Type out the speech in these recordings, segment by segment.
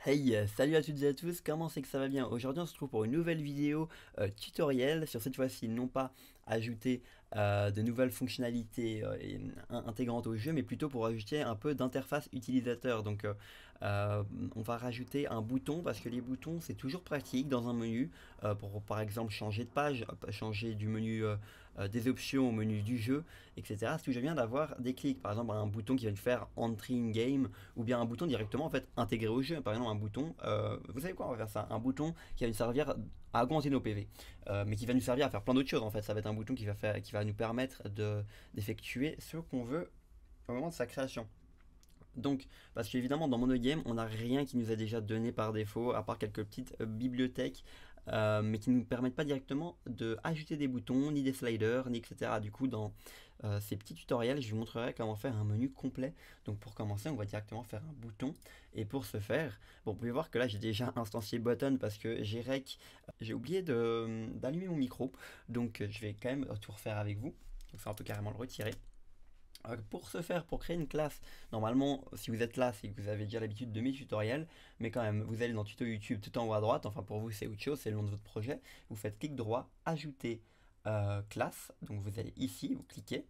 Hey, salut à toutes et à tous, comment c'est que ça va bien? Aujourd'hui on se retrouve pour une nouvelle vidéo tutoriel sur cette fois-ci non pas ajouter de nouvelles fonctionnalités intégrantes au jeu mais plutôt pour ajouter un peu d'interface utilisateur. On va rajouter un bouton parce que les boutons c'est toujours pratique dans un menu pour par exemple changer de page, changer du menu des options au menu du jeu, etc. C'est toujours bien d'avoir des clics, par exemple un bouton qui va nous faire entry in game ou bien un bouton directement en fait intégré au jeu. Par exemple un bouton, vous savez quoi, on va faire ça, un bouton qui va nous servir à augmenter nos PV, mais qui va nous servir à faire plein d'autres choses en fait. Ça va être un bouton qui va nous permettre d'effectuer ce qu'on veut au moment de sa création. Donc, parce qu'évidemment, dans Monogame, on n'a rien qui nous est déjà donné par défaut, à part quelques petites bibliothèques, mais qui ne nous permettent pas directement de ajouter des boutons, ni des sliders, ni etc. Du coup, dans ces petits tutoriels, je vous montrerai comment faire un menu complet. Donc, pour commencer, on va directement faire un bouton. Et pour ce faire, bon, vous pouvez voir que là, j'ai déjà instancié button parce que j'ai oublié d'allumer mon micro. Donc, je vais quand même tout refaire avec vous. Donc, ça, on peut carrément le retirer. Pour ce faire, pour créer une classe, normalement, si vous êtes là, c'est que vous avez déjà l'habitude de mes tutoriels, mais quand même, vous allez dans tuto YouTube tout en haut à droite, enfin pour vous c'est autre chose, c'est le nom de votre projet, vous faites clic droit, ajouter classe, donc vous allez ici, vous cliquez,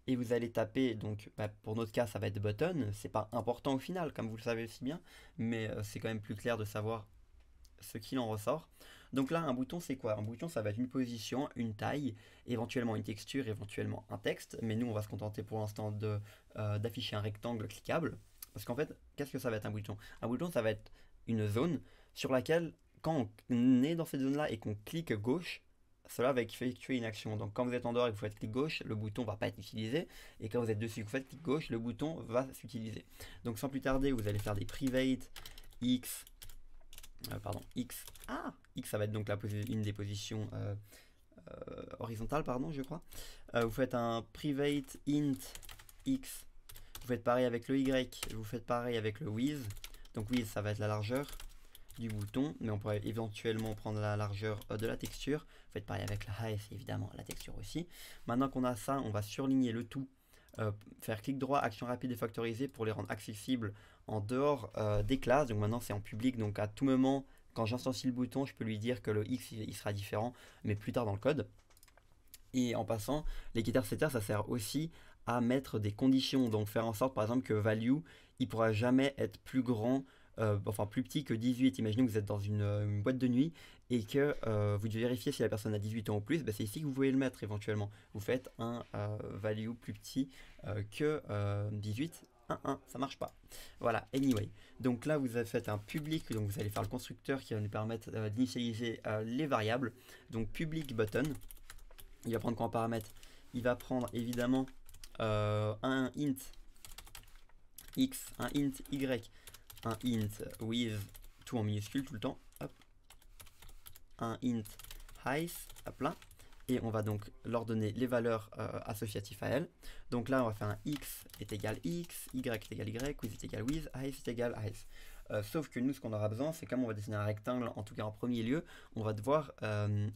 et vous allez taper, donc pour notre cas ça va être button, c'est pas important au final, comme vous le savez aussi bien, mais c'est quand même plus clair de savoir ce qu'il en ressort. Donc là, un bouton, c'est quoi? Un bouton, ça va être une position, une taille, éventuellement une texture, éventuellement un texte. Mais nous, on va se contenter pour l'instant d'afficher un rectangle cliquable. Parce qu'en fait, qu'est-ce que ça va être un bouton? Un bouton, ça va être une zone sur laquelle, quand on est dans cette zone-là et qu'on clique gauche, cela va effectuer une action. Donc quand vous êtes en dehors et que vous faites clic gauche, le bouton va pas être utilisé. Et quand vous êtes dessus et que vous faites clic gauche, le bouton va s'utiliser. Donc sans plus tarder, vous allez faire des private x pardon, X. Ah, X, ça va être donc une des positions horizontales, pardon, je crois. Vous faites un private int X. Vous faites pareil avec le Y. Vous faites pareil avec le width. Donc width, ça va être la largeur du bouton, mais on pourrait éventuellement prendre la largeur de la texture. Vous faites pareil avec la height, évidemment, la texture aussi. Maintenant qu'on a ça, on va surligner le tout. Faire clic droit, action rapide et factoriser pour les rendre accessibles en dehors des classes. Donc maintenant c'est en public, donc à tout moment quand j'instancie le bouton je peux lui dire que le X il sera différent mais plus tard dans le code. Et en passant, les getter setter ça sert aussi à mettre des conditions, donc faire en sorte par exemple que value il pourra jamais être plus grand, enfin plus petit que 18. Imaginez que vous êtes dans une boîte de nuit et que vous devez vérifier si la personne a 18 ans ou plus, bah, c'est ici que vous pouvez le mettre éventuellement. Vous faites un value plus petit que 18. 1, ça marche pas. Voilà, anyway. Donc là, vous avez fait un public, donc vous allez faire le constructeur qui va nous permettre d'initialiser les variables. Donc public button, il va prendre quoi en paramètre? Il va prendre évidemment un int x, un int y, un int with, tout en minuscule tout le temps, hop, un int height, hop là, et on va donc leur donner les valeurs associatives à elles. Donc là on va faire un x est égal x, y est égal y, with est égal with, height est égal height. Sauf que nous ce qu'on aura besoin c'est comme on va dessiner un rectangle, en tout cas en premier lieu, on va devoir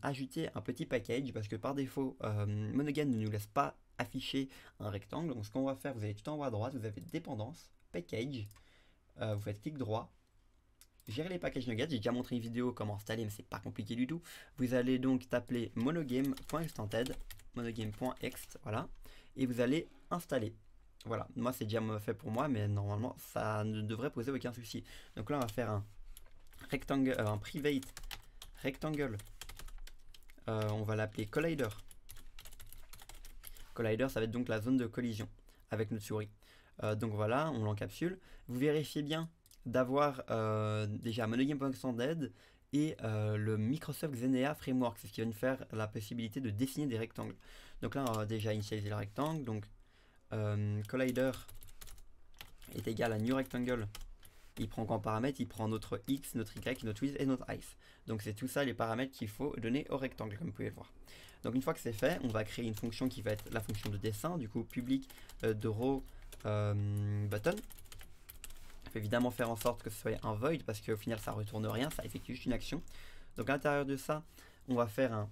ajouter un petit package parce que par défaut Monogame ne nous laisse pas afficher un rectangle. Donc ce qu'on va faire, vous allez tout en haut à droite, vous avez dépendance, package, vous faites clic droit, gérer les packages nuggets. J'ai déjà montré une vidéo comment installer, mais c'est pas compliqué du tout. Vous allez donc taper monogame.extended, monogame.ext, voilà, et vous allez installer. Voilà, moi c'est déjà fait pour moi, mais normalement ça ne devrait poser aucun souci. Donc là on va faire un rectangle, un private rectangle. On va l'appeler collider. Collider, ça va être donc la zone de collision avec notre souris. Donc voilà, on l'encapsule. Vous vérifiez bien d'avoir déjà monogame.extended et le Microsoft Xenia Framework, c'est ce qui va nous faire la possibilité de dessiner des rectangles. Donc là, on va déjà initialiser le rectangle. Donc collider est égal à new rectangle. Il prend quoi en paramètre? Il prend notre x, notre y, notre width et notre height. Donc c'est tout ça les paramètres qu'il faut donner au rectangle, comme vous pouvez le voir. Donc une fois que c'est fait, on va créer une fonction qui va être la fonction de dessin, du coup public de row button. Il faut évidemment faire en sorte que ce soit un void parce qu'au final ça retourne rien, ça effectue juste une action. Donc à l'intérieur de ça, on va faire un...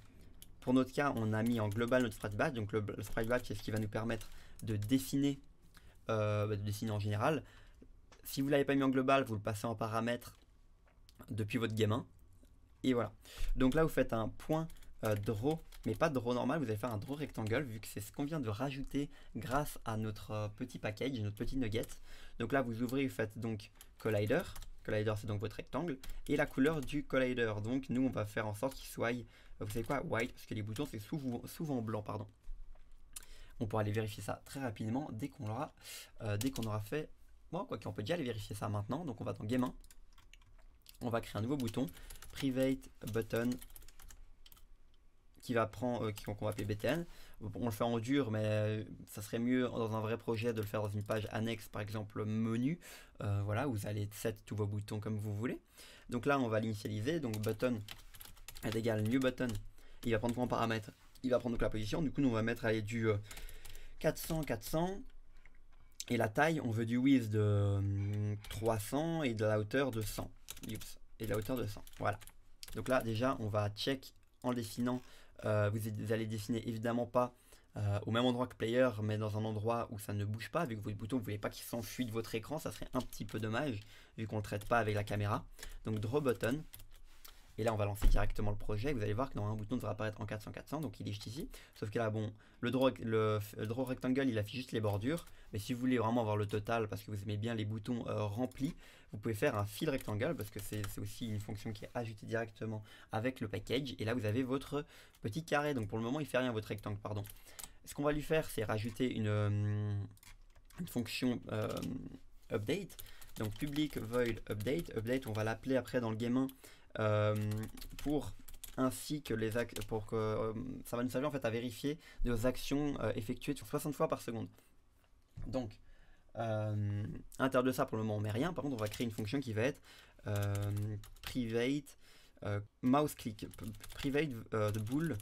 Pour notre cas, on a mis en global notre sprite batch. Donc le sprite batch c'est ce qui va nous permettre de dessiner en général. Si vous ne l'avez pas mis en global, vous le passez en paramètres depuis votre game 1. Et voilà. Donc là, vous faites un point draw, mais pas draw normal, vous allez faire un draw rectangle, vu que c'est ce qu'on vient de rajouter grâce à notre petit package, notre petit nugget. Donc là, vous ouvrez, vous faites donc collider. Collider, c'est donc votre rectangle. Et la couleur du collider. Donc nous, on va faire en sorte qu'il soit, vous savez quoi, white, parce que les boutons, c'est souvent blanc, pardon. On pourra aller vérifier ça très rapidement dès qu'on aura fait. Bon, quoi qu'on peut déjà aller vérifier ça maintenant. Donc on va dans Game 1. On va créer un nouveau bouton, Private Button, qui va prendre, qu'on va appeler BTN. On le fait en dur, mais ça serait mieux dans un vrai projet de le faire dans une page annexe, par exemple menu, voilà, où vous allez set tous vos boutons comme vous voulez. Donc là, on va l'initialiser, donc button est égal new button. Il va prendre quoi en paramètre? Il va prendre donc la position. Du coup, nous on va mettre du 400, 400. Et la taille, on veut du width de 300 et de la hauteur de 100. Oups, et de la hauteur de 100. Voilà. Donc là, déjà, on va check en dessinant. Vous allez dessiner évidemment pas au même endroit que player, mais dans un endroit où ça ne bouge pas. Vu que votre bouton, vous ne voulez pas qu'il s'enfuit de votre écran, ça serait un petit peu dommage, vu qu'on ne le traite pas avec la caméra. Donc draw button. Et là, on va lancer directement le projet. Vous allez voir que dans un bouton devrait apparaître en 400-400, donc il est juste ici. Sauf que là, bon, le draw rectangle, il affiche juste les bordures. Mais si vous voulez vraiment avoir le total, parce que vous aimez bien les boutons remplis, vous pouvez faire un fill rectangle, parce que c'est aussi une fonction qui est ajoutée directement avec le package. Et là, vous avez votre petit carré. Donc pour le moment, il ne fait rien, votre rectangle, pardon. Ce qu'on va lui faire, c'est rajouter une fonction update. Donc public void update. Update, on va l'appeler après dans le game 1. Pour ainsi que les actes pour que ça va nous servir en fait à vérifier nos actions effectuées sur 60 fois par seconde. Donc à l'intérieur de ça, pour le moment on met rien. Par contre, on va créer une fonction qui va être private mouse click, private de bool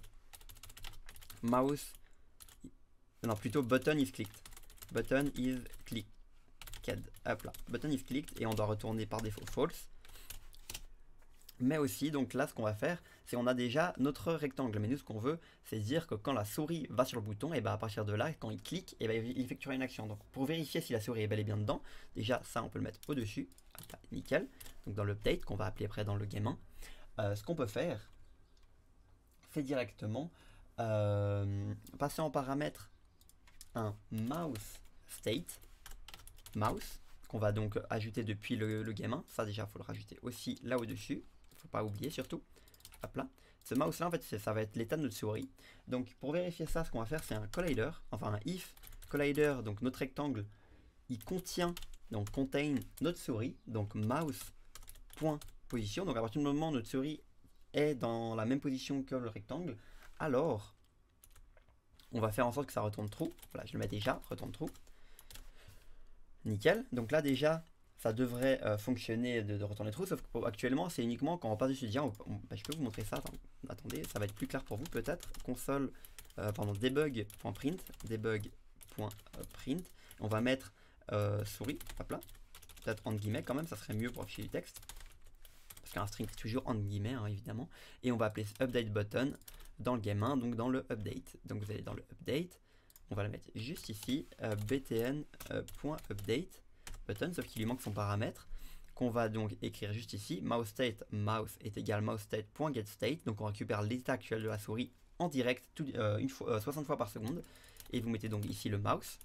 mouse, non, plutôt button is clicked, button is clicked, hop là, button is clicked, et on doit retourner par défaut false. Mais aussi, donc là, ce qu'on va faire, c'est on a déjà notre rectangle. Mais nous, ce qu'on veut, c'est dire que quand la souris va sur le bouton, et bien à partir de là, quand il clique, et ben il effectuera une action. Donc pour vérifier si la souris est bel et bien dedans, déjà ça, on peut le mettre au-dessus. Nickel. Donc dans l'update, qu'on va appeler après dans le game 1. Ce qu'on peut faire, c'est directement passer en paramètre un mouse state. Mouse, qu'on va donc ajouter depuis le game 1. Ça déjà, il faut le rajouter aussi là au-dessus. Faut pas oublier surtout. Hop là. Ce mouse là en fait ça va être l'état de notre souris. Donc pour vérifier ça, ce qu'on va faire c'est un collider, enfin un if collider, donc notre rectangle il contient, donc contain notre souris, donc mouse.position. Donc à partir du moment où notre souris est dans la même position que le rectangle, alors on va faire en sorte que ça retourne true. Voilà, je le mets déjà, retourne true. Nickel. Donc là déjà ça devrait fonctionner de retourner true, sauf qu'actuellement c'est uniquement quand on passe dessus. Bah, je peux vous montrer ça, attendez, ça va être plus clair pour vous peut-être. Console, debug.print, debug.print, on va mettre souris, hop là, peut-être entre guillemets quand même, ça serait mieux pour afficher du texte, parce qu'un string c'est toujours entre guillemets hein, évidemment, et on va appeler update button dans le game 1, donc dans le update. Donc vous allez dans le update, on va le mettre juste ici, btn.update button, sauf qu'il lui manque son paramètre qu'on va donc écrire juste ici. Mouse state, mouse est égal mouse state.getState, donc on récupère l'état actuel de la souris en direct 60 fois par seconde, et vous mettez donc ici le mouse.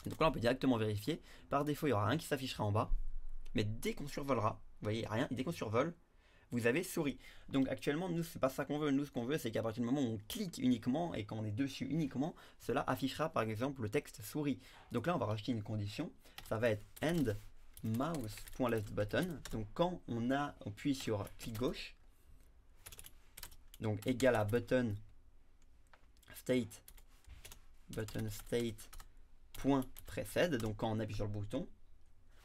Donc là on peut directement vérifier. Par défaut il n'y aura rien qui s'affichera en bas, mais dès qu'on survolera, vous voyez rien, et dès qu'on survole vous avez souris. Donc actuellement nous c'est pas ça qu'on veut. Nous ce qu'on veut c'est qu'à partir du moment où on clique uniquement et quand on est dessus uniquement, cela affichera par exemple le texte souris. Donc là on va rajouter une condition, ça va être end mouse.left button. Donc quand on appuie sur clic gauche, donc égal à button state point precede, donc quand on appuie sur le bouton,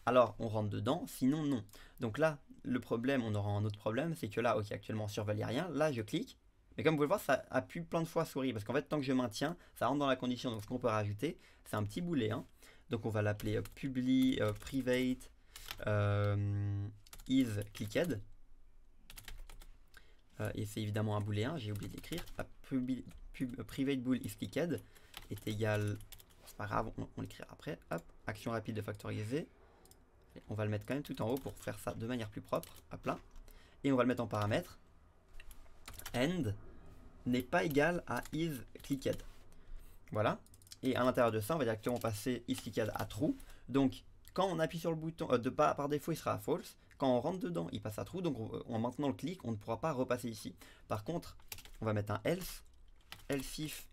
alors on rentre dedans, sinon non. Donc là, le problème, on aura un autre problème, c'est que là, ok, actuellement on surveille rien, là je clique, mais comme vous pouvez le voir, ça appuie plein de fois souris, parce qu'en fait, tant que je maintiens, ça rentre dans la condition. Donc ce qu'on peut rajouter, c'est un petit booléen. Donc on va l'appeler private is clicked. Et c'est évidemment un booléen, j'ai oublié d'écrire. Private bool is clicked est égal, c'est pas grave, on l'écrira après. Hop, action rapide de factoriser. On va le mettre quand même tout en haut pour faire ça de manière plus propre. Hop là. et on va le mettre en paramètre. End n'est pas égal à is clicked. Voilà. Et à l'intérieur de ça, on va directement passer is clicked à true. Donc, quand on appuie sur le bouton, par défaut, il sera à false. Quand on rentre dedans, il passe à true. Donc, en maintenant le clic, on ne pourra pas repasser ici. Par contre, on va mettre un else. Else if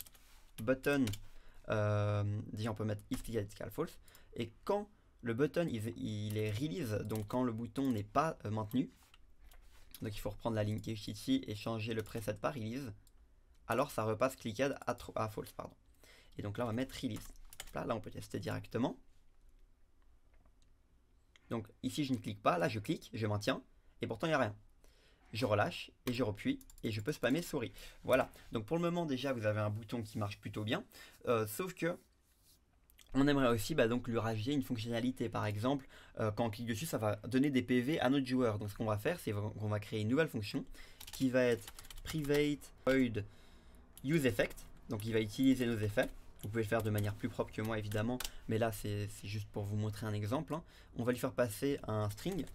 button. Déjà, on peut mettre is clicked égale false. Et quand le button il est release, donc quand le bouton n'est pas maintenu, donc il faut reprendre la ligne qui est ici et changer le preset par release, alors ça repasse clicked à false, pardon. Et donc là on va mettre release. Là on peut tester directement. Donc ici je ne clique pas, là je clique, je maintiens, et pourtant il n'y a rien. Je relâche et je repuis et je peux spammer souris. Voilà, donc pour le moment déjà vous avez un bouton qui marche plutôt bien, sauf que on aimerait aussi donc lui rajouter une fonctionnalité. Par exemple, quand on clique dessus, ça va donner des PV à notre joueur. Donc ce qu'on va faire, c'est qu'on va créer une nouvelle fonction qui va être private void use effect. Donc il va utiliser nos effets. Vous pouvez le faire de manière plus propre que moi évidemment, mais là c'est juste pour vous montrer un exemple. Hein. On va lui faire passer un string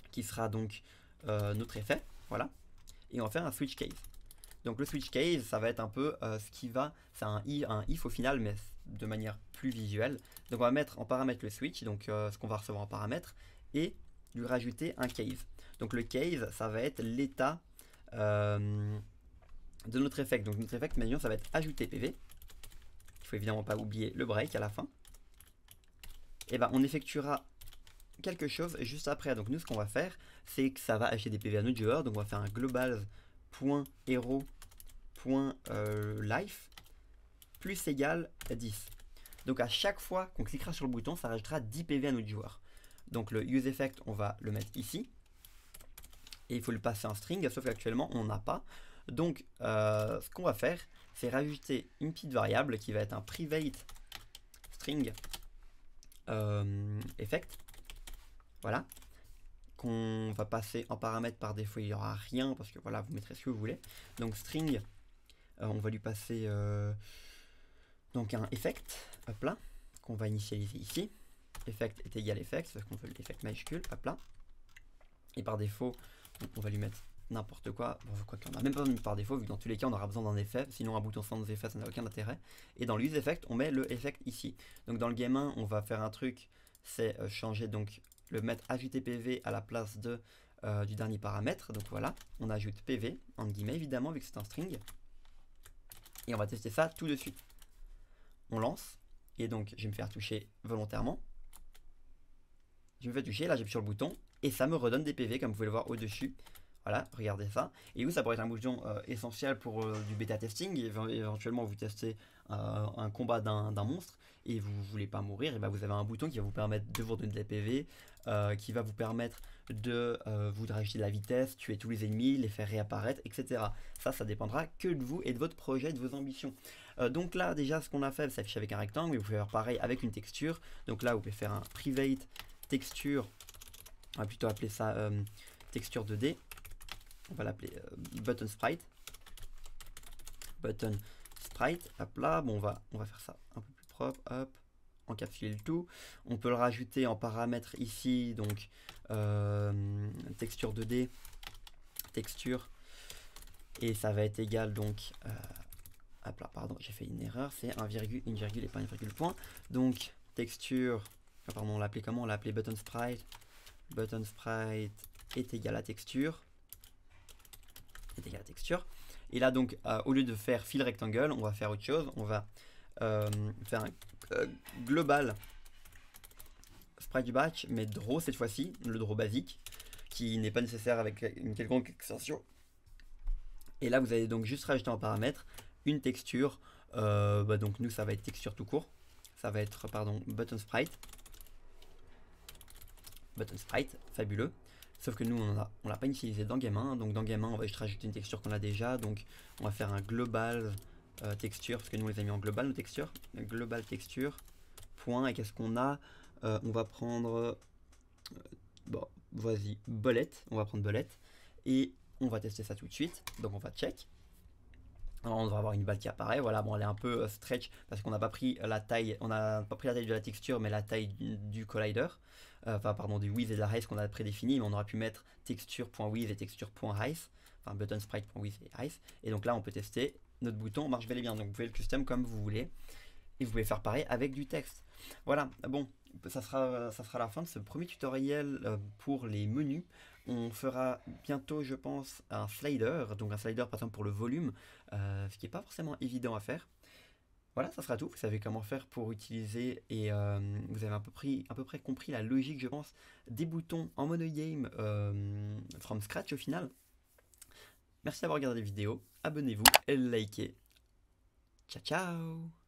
qui sera donc notre effet. Voilà. Et on va faire un switch case. Donc le switch case, ça va être un peu ce qui va, c'est un if au final, mais de manière plus visuelle. Donc on va mettre en paramètre le switch, donc ce qu'on va recevoir en paramètre, et lui rajouter un case. Donc le case, ça va être l'état de notre effect. Donc notre effect, maintenant, ça va être ajouter PV. Il faut évidemment pas oublier le break à la fin. Et ben on effectuera quelque chose juste après. Donc nous, ce qu'on va faire, c'est que ça va acheter des PV à notre joueur. Donc on va faire un global.hero.life plus égal à 10. Donc à chaque fois qu'on cliquera sur le bouton, ça rajoutera 10 PV à notre joueur. Donc le use effect, on va le mettre ici. Et il faut le passer en string, sauf qu'actuellement on n'a pas. Donc ce qu'on va faire, c'est rajouter une petite variable qui va être un private string effect. Voilà. Qu'on va passer en paramètre par défaut, il n'y aura rien parce que voilà, vous mettrez ce que vous voulez. Donc string, on va lui passer donc un effect, hop là, qu'on va initialiser ici. Effect est égal effect, parce qu'on veut l'effect majuscule, hop là. Et par défaut, on va lui mettre n'importe quoi, bon, quoi qu'on a même pas mis par défaut, vu que dans tous les cas on aura besoin d'un effet, sinon un bouton sans effet ça n'a aucun intérêt. Et dans l'use effect, on met le effect ici. Donc dans le game 1, on va faire un truc, c'est changer donc le mettre ajouter PV à la place de du dernier paramètre. Donc voilà, on ajoute PV, en guillemets évidemment, vu que c'est un string. Et on va tester ça tout de suite. On lance, et donc je vais me faire toucher volontairement. Je me fais toucher, là j'appuie sur le bouton, et ça me redonne des PV, comme vous pouvez le voir au-dessus. Voilà, regardez ça. Et vous, ça pourrait être un bouton essentiel pour du bêta testing. Éventuellement, vous testez un combat d'un monstre et vous ne voulez pas mourir. Et ben, vous avez un bouton qui va vous permettre de vous redonner des PV, qui va vous permettre de vous rajouter de la vitesse, tuer tous les ennemis, les faire réapparaître, etc. Ça dépendra que de vous et de votre projet, de vos ambitions. Donc là, déjà, ce qu'on a fait, ça s'affiche avec un rectangle, mais vous pouvez faire pareil avec une texture. Donc là, vous pouvez faire un private texture. On va plutôt appeler ça texture 2D. On va l'appeler button sprite. Button sprite. Hop là. Bon, on va faire ça un peu plus propre. Hop. Encapsuler le tout. On peut le rajouter en paramètre ici. Donc, texture 2D. Texture. Et ça va être égal donc. Hop là, pardon, j'ai fait une erreur. C'est une virgule et pas une virgule point. Donc, texture. Pardon, on l'a appelé comment? On l'a appelé button sprite. Button sprite est égal à texture. Est égal à texture. Et là donc au lieu de faire fill rectangle, on va faire autre chose. On va faire un global sprite batch, mais draw cette fois-ci, le draw basique, qui n'est pas nécessaire avec une quelconque extension. Et là vous allez donc juste rajouter en paramètre une texture. Donc nous ça va être texture tout court. Ça va être pardon button sprite. Button sprite, fabuleux. Sauf que nous, on l'a pas utilisé dans Game 1. Donc dans Game 1, on va juste rajouter une texture qu'on a déjà. Donc on va faire un global texture, parce que nous, on les a mis en global, nos textures. Global texture, point. Et qu'est-ce qu'on a? On va prendre, bon, vas-y, bullet. On va prendre bullet. Et on va tester ça tout de suite. Donc on va check. Alors, on devrait avoir une balle qui apparaît. Voilà, bon, elle est un peu stretch parce qu'on n'a pas pris la taille, on n'a pas pris la taille de la texture, mais la taille du collider. Enfin, pardon, du width et de la height qu'on a prédéfini, mais on aurait pu mettre texture.width et texture.height, enfin button sprite.width et height. Et donc là, on peut tester notre bouton marche bel et bien. Donc vous pouvez le custom comme vous voulez. Et vous pouvez faire pareil avec du texte. Voilà, bon, ça sera la fin de ce premier tutoriel pour les menus. On fera bientôt, je pense, un slider, donc un slider par exemple pour le volume, ce qui n'est pas forcément évident à faire. Voilà, ça sera tout. Vous savez comment faire pour utiliser et vous avez à peu près compris la logique, je pense, des boutons en monogame from scratch au final. Merci d'avoir regardé la vidéo, abonnez-vous et likez. Ciao ciao.